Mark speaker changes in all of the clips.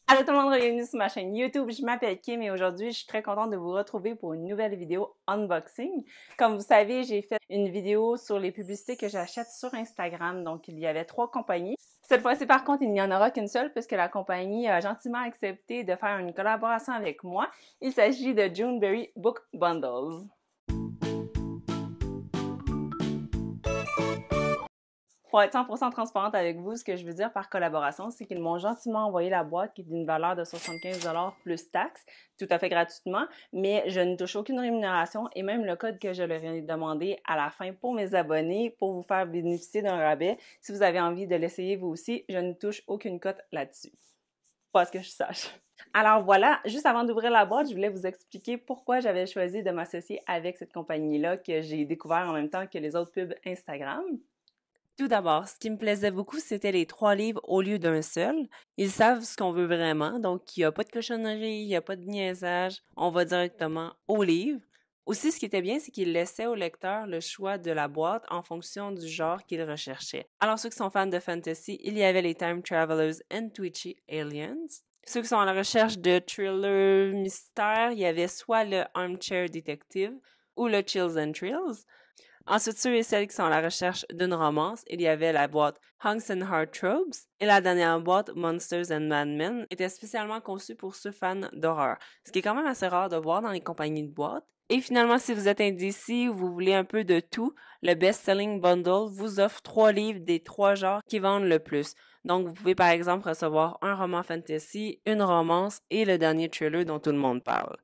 Speaker 1: Allô tout le monde, bienvenue sur ma chaîne YouTube. Je m'appelle Kim et aujourd'hui, je suis très contente de vous retrouver pour une nouvelle vidéo unboxing. Comme vous savez, j'ai fait une vidéo sur les publicités que j'achète sur Instagram. Donc, il y avait 3 compagnies. Cette fois-ci, par contre, il n'y en aura qu'une seule puisque la compagnie a gentiment accepté de faire une collaboration avec moi. Il s'agit de Juneberry Book Bundles. Pour être 100% transparente avec vous, ce que je veux dire par collaboration, c'est qu'ils m'ont gentiment envoyé la boîte qui est d'une valeur de 75 $ plus taxes, tout à fait gratuitement, mais je ne touche aucune rémunération et même le code que je leur ai demandé à la fin pour mes abonnés, pour vous faire bénéficier d'un rabais. Si vous avez envie de l'essayer vous aussi, je ne touche aucune cote là-dessus. Pas à ce que je sache. Alors voilà, juste avant d'ouvrir la boîte, je voulais vous expliquer pourquoi j'avais choisi de m'associer avec cette compagnie-là que j'ai découvert en même temps que les autres pubs Instagram. Tout d'abord, ce qui me plaisait beaucoup, c'était les 3 livres au lieu d'un seul. Ils savent ce qu'on veut vraiment, donc il n'y a pas de cochonnerie, il n'y a pas de niaisage, on va directement au livre. Aussi, ce qui était bien, c'est qu'ils laissaient au lecteur le choix de la boîte en fonction du genre qu'il recherchait. Alors, ceux qui sont fans de fantasy, il y avait les Time Travelers and Twitchy Aliens. Ceux qui sont à la recherche de thriller mystère, il y avait soit le Armchair Detective ou le Chills and Thrills. Ensuite, ceux et celles qui sont à la recherche d'une romance, il y avait la boîte Hunks and Heartthrobes et la dernière boîte Monsters and Madmen était spécialement conçue pour ceux fans d'horreur, ce qui est quand même assez rare de voir dans les compagnies de boîtes. Et finalement, si vous êtes indécis ou vous voulez un peu de tout, le Best Selling Bundle vous offre 3 livres des 3 genres qui vendent le plus. Donc, vous pouvez par exemple recevoir un roman fantasy, une romance et le dernier thriller dont tout le monde parle.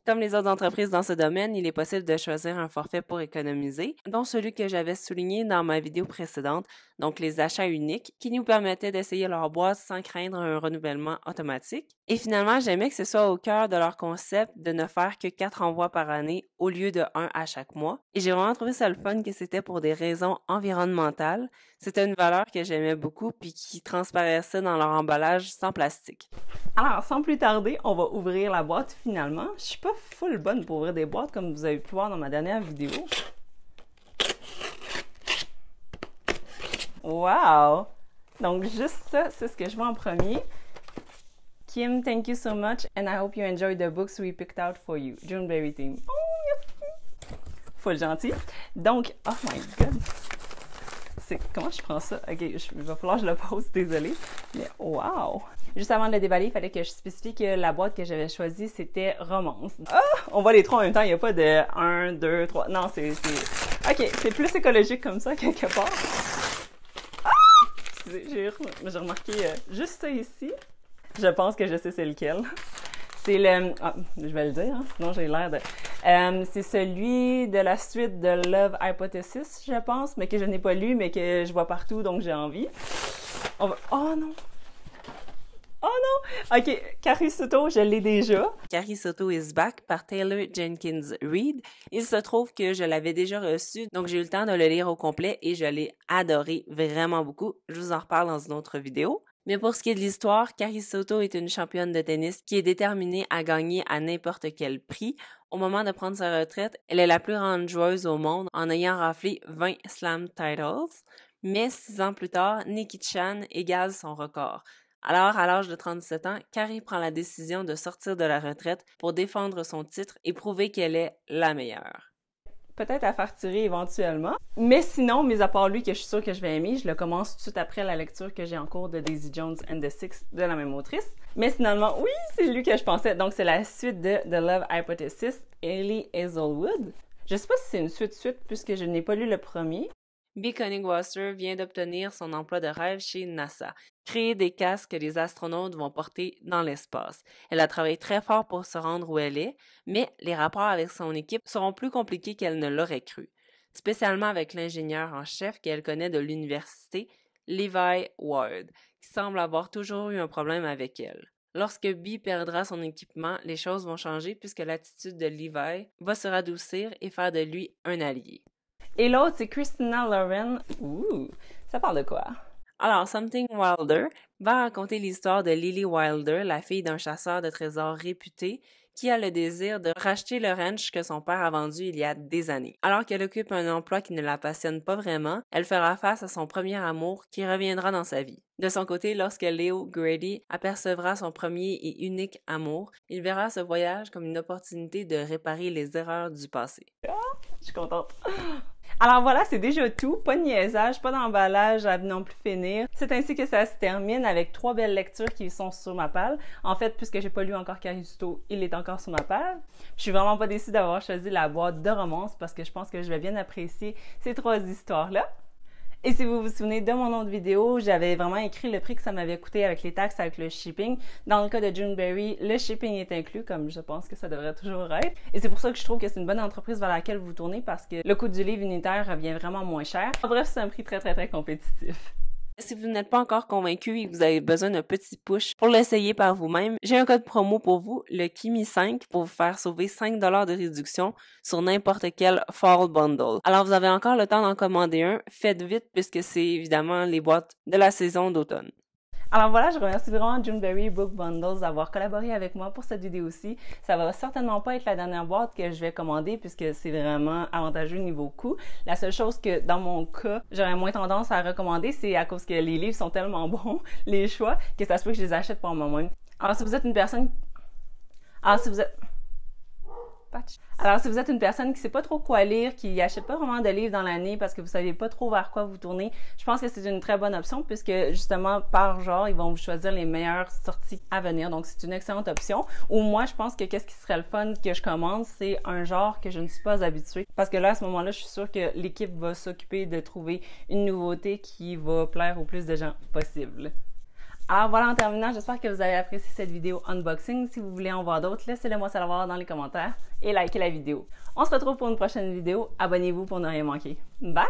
Speaker 1: Comme les autres entreprises dans ce domaine, il est possible de choisir un forfait pour économiser, dont celui que j'avais souligné dans ma vidéo précédente, donc les achats uniques, qui nous permettaient d'essayer leur boîte sans craindre un renouvellement automatique. Et finalement, j'aimais que ce soit au cœur de leur concept de ne faire que 4 envois par année au lieu de 1 à chaque mois. Et j'ai vraiment trouvé ça le fun que c'était pour des raisons environnementales. C'était une valeur que j'aimais beaucoup puis qui transparaissait dans leur emballage sans plastique. Alors, sans plus tarder, on va ouvrir la boîte finalement. Je suis pas full bonne pour ouvrir des boîtes comme vous avez pu voir dans ma dernière vidéo. Wow! Donc, juste ça, c'est ce que je vois en premier. Kim, thank you so much and I hope you enjoy the books we picked out for you. Juneberry Team. Oh, merci! Full gentil. Donc, oh my god! Comment je prends ça? Ok, il va falloir que je le pose, désolée. Mais wow! Juste avant de le déballer, il fallait que je spécifie que la boîte que j'avais choisie, c'était romance. Ah! On voit les 3 en même temps, il n'y a pas de 1, 2, 3. Non, ok, c'est plus écologique comme ça, quelque part. Ah! Excusez, j'ai remarqué juste ça ici. Je pense que je sais c'est lequel. C'est le... Ah, je vais le dire, hein, sinon j'ai l'air de... c'est celui de la suite de Love Hypothesis, je pense, mais que je n'ai pas lu, mais que je vois partout, donc j'ai envie. Oh non! Oh non! Ok, Carrie Soto, je l'ai déjà. Carrie Soto is Back par Taylor Jenkins Reid. Il se trouve que je l'avais déjà reçu, donc j'ai eu le temps de le lire au complet et je l'ai adoré vraiment beaucoup. Je vous en reparle dans une autre vidéo. Mais pour ce qui est de l'histoire, Carrie Soto est une championne de tennis qui est déterminée à gagner à n'importe quel prix. Au moment de prendre sa retraite, elle est la plus grande joueuse au monde en ayant raflé 20 slam titles. Mais 6 ans plus tard, Nikki Chan égale son record. Alors, à l'âge de 37 ans, Carrie prend la décision de sortir de la retraite pour défendre son titre et prouver qu'elle est la meilleure. Peut-être à faire tirer éventuellement. Mais sinon, mis à part lui que je suis sûre que je vais aimer, je le commence tout de suite après la lecture que j'ai en cours de Daisy Jones and the Six de la même autrice. Mais finalement, oui, c'est lui que je pensais. Donc, c'est la suite de The Love Hypothesis, Hailey Hazelwood. Je sais pas si c'est une suite puisque je n'ai pas lu le premier. Bea Konigwasser vient d'obtenir son emploi de rêve chez NASA, créer des casques que les astronautes vont porter dans l'espace. Elle a travaillé très fort pour se rendre où elle est, mais les rapports avec son équipe seront plus compliqués qu'elle ne l'aurait cru, spécialement avec l'ingénieur en chef qu'elle connaît de l'université, Levi Ward, qui semble avoir toujours eu un problème avec elle. Lorsque Bea perdra son équipement, les choses vont changer puisque l'attitude de Levi va se radoucir et faire de lui un allié. Et l'autre, c'est Christina Lauren. Ouh, ça parle de quoi?
Speaker 2: Alors, Something Wilder va raconter l'histoire de Lily Wilder, la fille d'un chasseur de trésors réputé, qui a le désir de racheter le ranch que son père a vendu il y a des années. Alors qu'elle occupe un emploi qui ne la passionne pas vraiment, elle fera face à son premier amour qui reviendra dans sa vie. De son côté, lorsque Leo Grady apercevra son premier et unique amour, il verra ce voyage comme une opportunité de réparer les erreurs du passé.
Speaker 1: Je suis contente. Alors voilà, c'est déjà tout. Pas de niaisage, pas d'emballage à non plus finir. C'est ainsi que ça se termine avec 3 belles lectures qui sont sur ma palle. En fait, puisque j'ai pas lu encore Caruso, il est encore sur ma palle. Je suis vraiment pas déçue d'avoir choisi la boîte de romance parce que je pense que je vais bien apprécier ces 3 histoires-là. Et si vous vous souvenez de mon autre vidéo, j'avais vraiment écrit le prix que ça m'avait coûté avec les taxes, avec le shipping. Dans le cas de Juneberry, le shipping est inclus, comme je pense que ça devrait toujours être. Et c'est pour ça que je trouve que c'est une bonne entreprise vers laquelle vous tournez parce que le coût du livre unitaire revient vraiment moins cher. En bref, c'est un prix très compétitif.
Speaker 2: Si vous n'êtes pas encore convaincu et que vous avez besoin d'un petit push pour l'essayer par vous-même, j'ai un code promo pour vous, le Kimi5, pour vous faire sauver 5$ de réduction sur n'importe quel Fall Bundle. Alors vous avez encore le temps d'en commander un, faites vite puisque c'est évidemment les boîtes de la saison d'automne.
Speaker 1: Alors voilà, je remercie vraiment Juneberry Book Bundles d'avoir collaboré avec moi pour cette vidéo-ci. Ça va certainement pas être la dernière boîte que je vais commander puisque c'est vraiment avantageux niveau coût. La seule chose que dans mon cas, j'aurais moins tendance à recommander, c'est à cause que les livres sont tellement bons, les choix, que ça se peut que je les achète pour moi-même. Alors si vous êtes une personne... Alors, si vous êtes une personne qui sait pas trop quoi lire, qui achète pas vraiment de livres dans l'année parce que vous savez pas trop vers quoi vous tourner, je pense que c'est une très bonne option puisque justement par genre, ils vont vous choisir les meilleures sorties à venir. Donc, c'est une excellente option. Ou moi, je pense que qu'est-ce qui serait le fun que je commande, c'est un genre que je ne suis pas habituée. Parce que là, à ce moment-là, je suis sûre que l'équipe va s'occuper de trouver une nouveauté qui va plaire au plus de gens possible. Alors voilà, en terminant, j'espère que vous avez apprécié cette vidéo unboxing. Si vous voulez en voir d'autres, laissez-le moi savoir dans les commentaires et likez la vidéo. On se retrouve pour une prochaine vidéo. Abonnez-vous pour ne rien manquer. Bye!